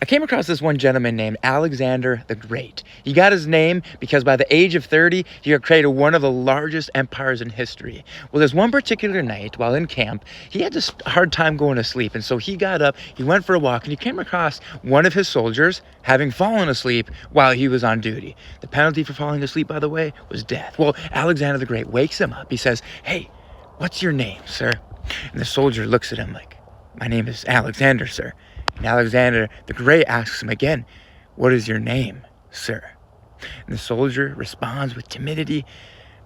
I came across this one gentleman named Alexander the Great. He got his name because by the age of 30, he had created one of the largest empires in history. Well, there's one particular night while in camp, he had this hard time going to sleep. And so he got up, he went for a walk, and he came across one of his soldiers having fallen asleep while he was on duty. The penalty for falling asleep, by the way, was death. Well, Alexander the Great wakes him up. He says, "Hey, what's your name, sir?" And the soldier looks at him like, "My name is Alexander, sir." And Alexander the Great asks him again, "What is your name, sir?" And the soldier responds with timidity,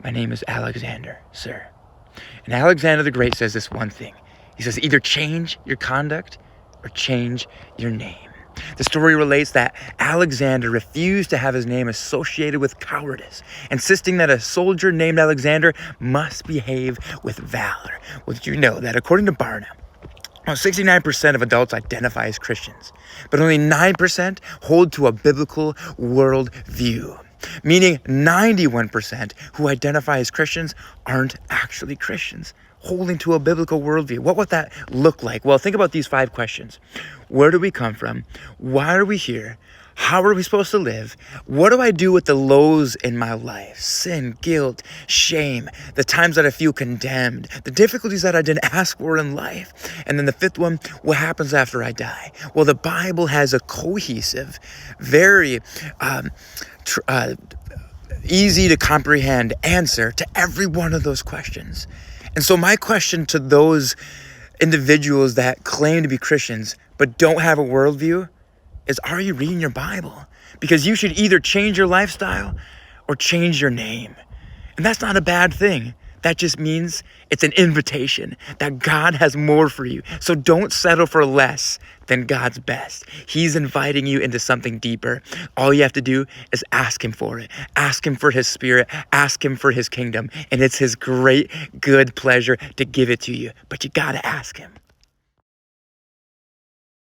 "My name is Alexander, sir." And Alexander the Great says this one thing. He says, either change your conduct or change your name. The story relates that Alexander refused to have his name associated with cowardice, insisting that a soldier named Alexander must behave with valor. Well, did you know that according to Barna, 69% of adults identify as Christians, but only 9% hold to a biblical worldview, meaning 91% who identify as Christians aren't actually Christians, holding to a biblical worldview. What would that look like? Well, think about these 5 questions. Where do we come from? Why are we here? How are we supposed to live? What do I do with the lows in my life? Sin, guilt, shame, the times that I feel condemned, the difficulties that I didn't ask for in life. And then the 5th one, what happens after I die? Well, the Bible has a cohesive, very easy to comprehend answer to every one of those questions. And so my question to those individuals that claim to be Christians but don't have a worldview is, are you reading your Bible? Because you should either change your lifestyle or change your name. And that's not a bad thing. That just means it's an invitation that God has more for you. So don't settle for less than God's best. He's inviting you into something deeper. All you have to do is ask him for it. Ask him for his spirit. Ask him for his kingdom. And it's his great, good pleasure to give it to you. But you got to ask him.